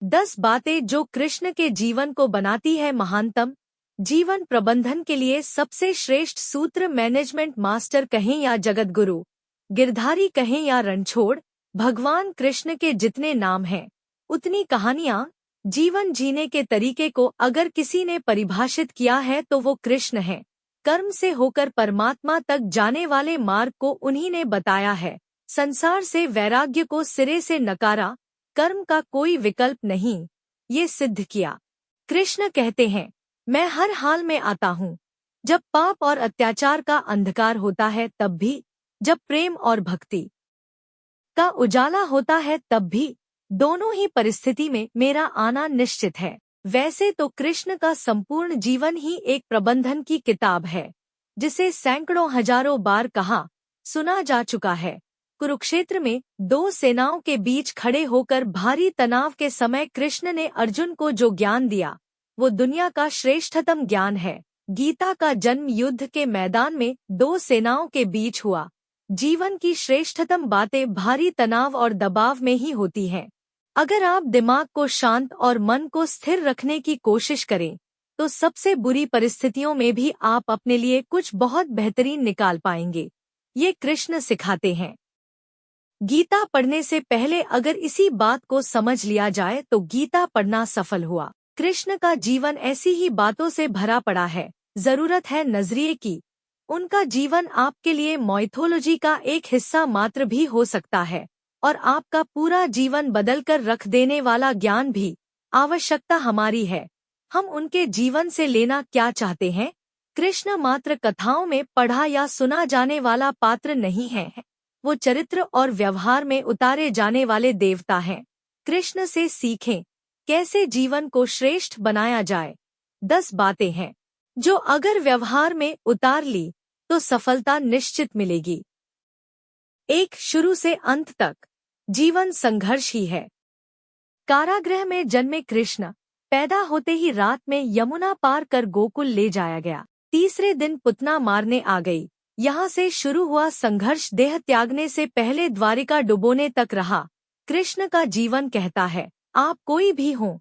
10 बातें जो कृष्ण के जीवन को बनाती है महानतम। जीवन प्रबंधन के लिए सबसे श्रेष्ठ सूत्र, मैनेजमेंट मास्टर कहें या जगतगुरु, गिरधारी कहें या रणछोड़, भगवान कृष्ण के जितने नाम हैं उतनी कहानियां। जीवन जीने के तरीके को अगर किसी ने परिभाषित किया है तो वो कृष्ण है। कर्म से होकर परमात्मा तक जाने वाले मार्ग को उन्हीं ने बताया है। संसार से वैराग्य को सिरे से नकारा, कर्म का कोई विकल्प नहीं, ये सिद्ध किया। कृष्ण कहते हैं, मैं हर हाल में आता हूँ। जब पाप और अत्याचार का अंधकार होता है तब भी, जब प्रेम और भक्ति का उजाला होता है तब भी, दोनों ही परिस्थिति में मेरा आना निश्चित है। वैसे तो कृष्ण का संपूर्ण जीवन ही एक प्रबंधन की किताब है, जिसे सैकड़ों हजारों बार कहा सुना जा चुका है। कुरुक्षेत्र में 2 सेनाओं के बीच खड़े होकर भारी तनाव के समय कृष्ण ने अर्जुन को जो ज्ञान दिया, वो दुनिया का श्रेष्ठतम ज्ञान है। गीता का जन्म युद्ध के मैदान में 2 सेनाओं के बीच हुआ। जीवन की श्रेष्ठतम बातें भारी तनाव और दबाव में ही होती हैं। अगर आप दिमाग को शांत और मन को स्थिर रखने की कोशिश करें, तो सबसे बुरी परिस्थितियों में भी आप अपने लिए कुछ बहुत बेहतरीन निकाल पाएंगे। ये कृष्ण सिखाते हैं। गीता पढ़ने से पहले अगर इसी बात को समझ लिया जाए तो गीता पढ़ना सफल हुआ। कृष्ण का जीवन ऐसी ही बातों से भरा पड़ा है। जरूरत है नजरिए की। उनका जीवन आपके लिए माइथोलॉजी का एक हिस्सा मात्र भी हो सकता है, और आपका पूरा जीवन बदलकर रख देने वाला ज्ञान भी। आवश्यकता हमारी है, हम उनके जीवन से लेना क्या चाहते हैं। कृष्ण मात्र कथाओं में पढ़ा या सुना जाने वाला पात्र नहीं है, वो चरित्र और व्यवहार में उतारे जाने वाले देवता हैं। कृष्ण से सीखें कैसे जीवन को श्रेष्ठ बनाया जाए। 10 बातें हैं जो अगर व्यवहार में उतार ली तो सफलता निश्चित मिलेगी। 1. शुरू से अंत तक जीवन संघर्ष ही है। कारागृह में जन्मे कृष्ण पैदा होते ही रात में यमुना पार कर गोकुल ले जाया गया। तीसरे दिन पुतना मारने आ गई। यहाँ से शुरू हुआ संघर्ष देह त्यागने से पहले द्वारिका डुबोने तक रहा। कृष्ण का जीवन कहता है, आप कोई भी हो,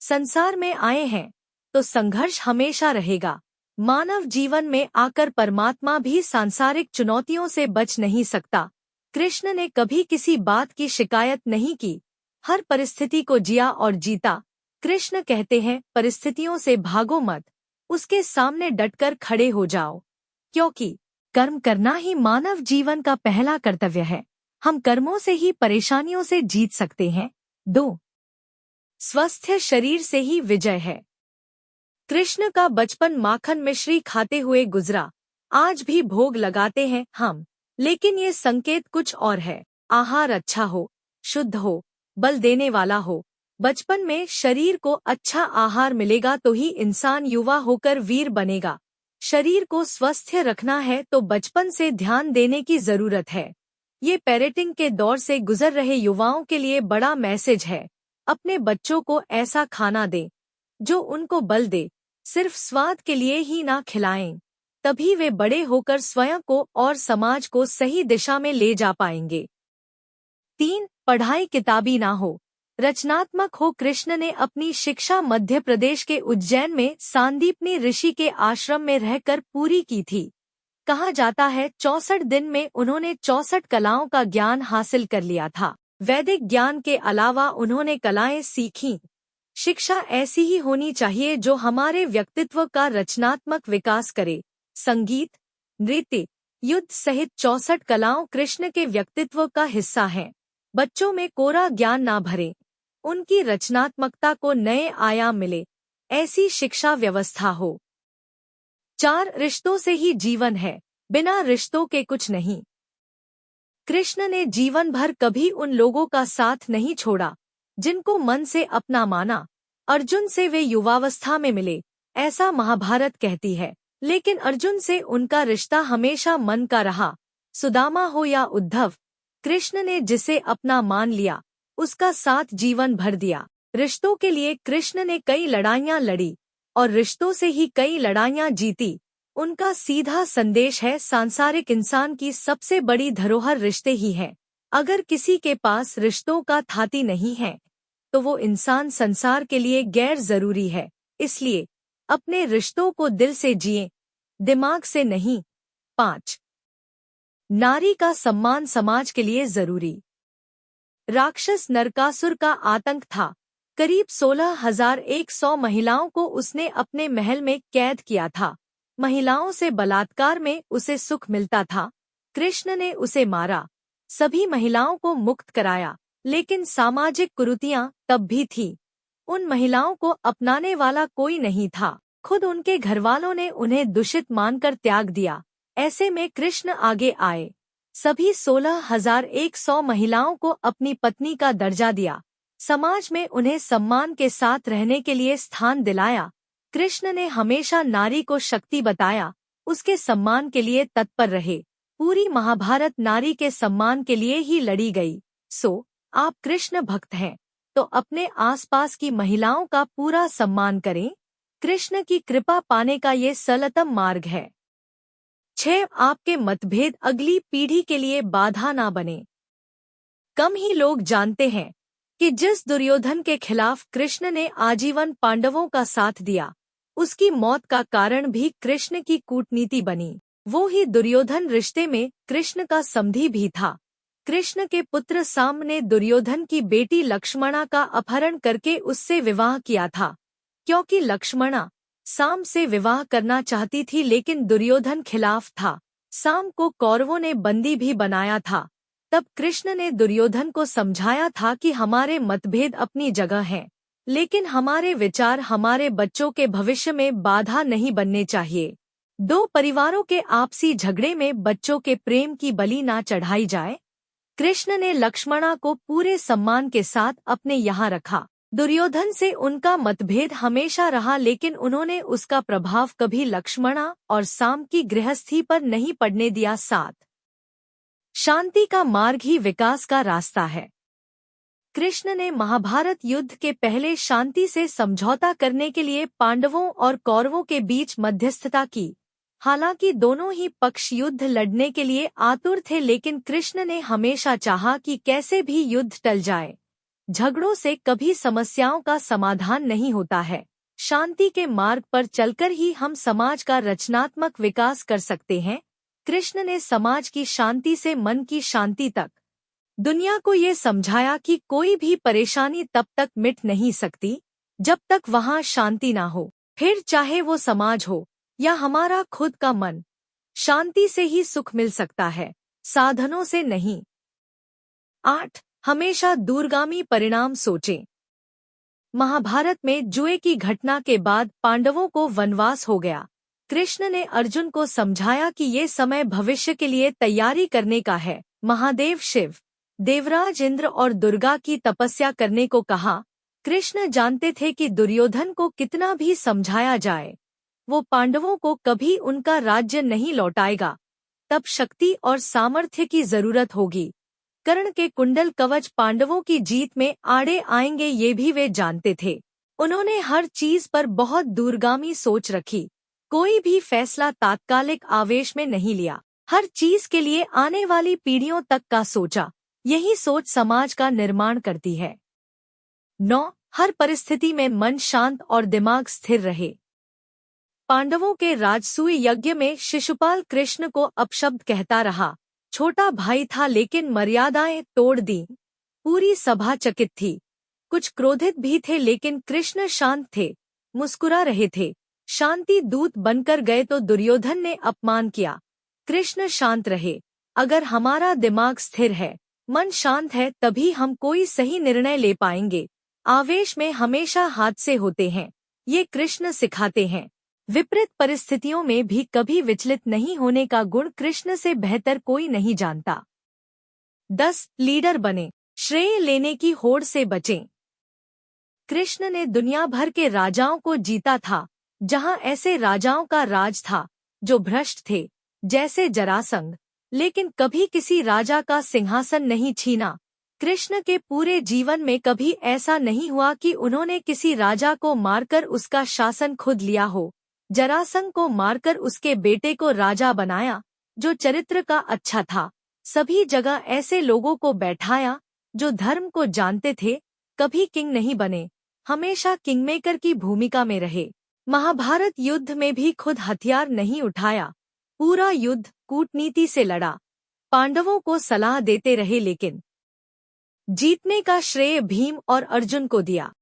संसार में आए हैं तो संघर्ष हमेशा रहेगा। मानव जीवन में आकर परमात्मा भी सांसारिक चुनौतियों से बच नहीं सकता। कृष्ण ने कभी किसी बात की शिकायत नहीं की, हर परिस्थिति को जिया और जीता। कृष्ण कहते हैं, परिस्थितियों से भागो मत, उसके सामने डटकर खड़े हो जाओ, क्योंकि कर्म करना ही मानव जीवन का पहला कर्तव्य है। हम कर्मों से ही परेशानियों से जीत सकते हैं। 2. स्वस्थ शरीर से ही विजय है। कृष्ण का बचपन माखन मिश्री खाते हुए गुजरा। आज भी भोग लगाते हैं हम, लेकिन ये संकेत कुछ और है। आहार अच्छा हो, शुद्ध हो, बल देने वाला हो। बचपन में शरीर को अच्छा आहार मिलेगा तो ही इंसान युवा होकर वीर बनेगा। शरीर को स्वस्थ रखना है तो बचपन से ध्यान देने की जरूरत है। ये पेरेंटिंग के दौर से गुजर रहे युवाओं के लिए बड़ा मैसेज है। अपने बच्चों को ऐसा खाना दें जो उनको बल दे, सिर्फ स्वाद के लिए ही ना खिलाएं, तभी वे बड़े होकर स्वयं को और समाज को सही दिशा में ले जा पाएंगे। 3. पढ़ाई किताबी ना हो, रचनात्मक हो। कृष्ण ने अपनी शिक्षा मध्य प्रदेश के उज्जैन में सांदीपनी ऋषि के आश्रम में रहकर पूरी की थी। कहा जाता है 64 दिन में उन्होंने 64 कलाओं का ज्ञान हासिल कर लिया था। वैदिक ज्ञान के अलावा उन्होंने कलाएं सीखीं। शिक्षा ऐसी ही होनी चाहिए जो हमारे व्यक्तित्व का रचनात्मक विकास करे। संगीत, नृत्य, युद्ध सहित 64 कलाओं कृष्ण के व्यक्तित्व का हिस्सा हैं। बच्चों में कोरा ज्ञान ना भरे, उनकी रचनात्मकता को नए आयाम मिले, ऐसी शिक्षा व्यवस्था हो। 4. रिश्तों से ही जीवन है, बिना रिश्तों के कुछ नहीं। कृष्ण ने जीवन भर कभी उन लोगों का साथ नहीं छोड़ा जिनको मन से अपना माना। अर्जुन से वे युवावस्था में मिले, ऐसा महाभारत कहती है, लेकिन अर्जुन से उनका रिश्ता हमेशा मन का रहा। सुदामा हो या उद्धव, कृष्ण ने जिसे अपना मान लिया उसका साथ जीवन भर दिया। रिश्तों के लिए कृष्ण ने कई लड़ाइयाँ लड़ी और रिश्तों से ही कई लड़ाइयाँ जीती। उनका सीधा संदेश है, सांसारिक इंसान की सबसे बड़ी धरोहर रिश्ते ही हैं। अगर किसी के पास रिश्तों का थाती नहीं है तो वो इंसान संसार के लिए गैर जरूरी है। इसलिए अपने रिश्तों को दिल से जिए, दिमाग से नहीं। 5. नारी का सम्मान समाज के लिए जरूरी। राक्षस नरकासुर का आतंक था। करीब 16,100 महिलाओं को उसने अपने महल में कैद किया था। महिलाओं से बलात्कार में उसे सुख मिलता था। कृष्ण ने उसे मारा, सभी महिलाओं को मुक्त कराया, लेकिन सामाजिक कुरीतियां तब भी थी। उन महिलाओं को अपनाने वाला कोई नहीं था। खुद उनके घरवालों ने उन्हें दूषित मानकर त्याग दिया। ऐसे में कृष्ण आगे आए, सभी 16,100 महिलाओं को अपनी पत्नी का दर्जा दिया, समाज में उन्हें सम्मान के साथ रहने के लिए स्थान दिलाया। कृष्ण ने हमेशा नारी को शक्ति बताया, उसके सम्मान के लिए तत्पर रहे। पूरी महाभारत नारी के सम्मान के लिए ही लड़ी गई। सो आप कृष्ण भक्त हैं तो अपने आसपास की महिलाओं का पूरा सम्मान करें। कृष्ण की कृपा पाने का ये सरलतम मार्ग है। 6. आपके मतभेद अगली पीढ़ी के लिए बाधा ना बने। कम ही लोग जानते हैं कि जिस दुर्योधन के खिलाफ कृष्ण ने आजीवन पांडवों का साथ दिया, उसकी मौत का कारण भी कृष्ण की कूटनीति बनी। वो ही दुर्योधन रिश्ते में कृष्ण का समधी भी था। कृष्ण के पुत्र साम ने दुर्योधन की बेटी लक्ष्मणा का अपहरण करके उससे विवाह किया था। क्योंकि लक्ष्मणा साम से विवाह करना चाहती थी, लेकिन दुर्योधन खिलाफ था। साम को कौरवों ने बंदी भी बनाया था। तब कृष्ण ने दुर्योधन को समझाया था कि हमारे मतभेद अपनी जगह हैं, लेकिन हमारे विचार हमारे बच्चों के भविष्य में बाधा नहीं बनने चाहिए। दो परिवारों के आपसी झगड़े में बच्चों के प्रेम की बलि ना चढ़ाई जाए। कृष्ण ने लक्ष्मणा को पूरे सम्मान के साथ अपने यहाँ रखा। दुर्योधन से उनका मतभेद हमेशा रहा, लेकिन उन्होंने उसका प्रभाव कभी लक्ष्मणा और साम की गृहस्थी पर नहीं पड़ने दिया। 7. शांति का मार्ग ही विकास का रास्ता है। कृष्ण ने महाभारत युद्ध के पहले शांति से समझौता करने के लिए पांडवों और कौरवों के बीच मध्यस्थता की। हालांकि दोनों ही पक्ष युद्ध लड़ने के लिए आतुर थे, लेकिन कृष्ण ने हमेशा चाहा कि कैसे भी युद्ध टल जाए। झगड़ों से कभी समस्याओं का समाधान नहीं होता है। शांति के मार्ग पर चलकर ही हम समाज का रचनात्मक विकास कर सकते हैं। कृष्ण ने समाज की शांति से मन की शांति तक दुनिया को ये समझाया कि कोई भी परेशानी तब तक मिट नहीं सकती जब तक वहाँ शांति ना हो। फिर चाहे वो समाज हो या हमारा खुद का मन, शांति से ही सुख मिल सकता है, साधनों से नहीं। 8. हमेशा दूरगामी परिणाम सोचें। महाभारत में जुए की घटना के बाद पांडवों को वनवास हो गया। कृष्ण ने अर्जुन को समझाया कि ये समय भविष्य के लिए तैयारी करने का है। महादेव शिव, देवराज इंद्र और दुर्गा की तपस्या करने को कहा। कृष्ण जानते थे कि दुर्योधन को कितना भी समझाया जाए, वो पांडवों को कभी उनका राज्य नहीं लौटाएगा। तब शक्ति और सामर्थ्य की जरूरत होगी। कर्ण के कुंडल कवच पांडवों की जीत में आड़े आएंगे, ये भी वे जानते थे। उन्होंने हर चीज पर बहुत दूरगामी सोच रखी। कोई भी फैसला तात्कालिक आवेश में नहीं लिया। हर चीज के लिए आने वाली पीढ़ियों तक का सोचा। यही सोच समाज का निर्माण करती है। 9. हर परिस्थिति में मन शांत और दिमाग स्थिर रहे। पांडवों के राजसूय यज्ञ में शिशुपाल कृष्ण को अपशब्द कहता रहा। छोटा भाई था, लेकिन मर्यादाएं तोड़ दी। पूरी सभा चकित थी। कुछ क्रोधित भी थे, लेकिन कृष्ण शांत थे, मुस्कुरा रहे थे। शांति दूत बनकर गए तो दुर्योधन ने अपमान किया। कृष्ण शांत रहे। अगर हमारा दिमाग स्थिर है, मन शांत है, तभी हम कोई सही निर्णय ले पाएंगे। आवेश में हमेशा हादसे होते हैं, ये कृष्ण सिखाते हैं। विपरीत परिस्थितियों में भी कभी विचलित नहीं होने का गुण कृष्ण से बेहतर कोई नहीं जानता। 10. लीडर बने, श्रेय लेने की होड़ से बचें। कृष्ण ने दुनिया भर के राजाओं को जीता था। जहां ऐसे राजाओं का राज था जो भ्रष्ट थे, जैसे जरासंध, लेकिन कभी किसी राजा का सिंहासन नहीं छीना। कृष्ण के पूरे जीवन में कभी ऐसा नहीं हुआ कि उन्होंने किसी राजा को मारकर उसका शासन खुद लिया हो। जरासंध को मारकर उसके बेटे को राजा बनाया, जो चरित्र का अच्छा था। सभी जगह ऐसे लोगों को बैठाया जो धर्म को जानते थे, कभी किंग नहीं बने, हमेशा किंगमेकर की भूमिका में रहे। महाभारत युद्ध में भी खुद हथियार नहीं उठाया, पूरा युद्ध कूटनीति से लड़ा। पांडवों को सलाह देते रहे लेकिन जीतने का श्रेय भीम और अर्जुन को दिया।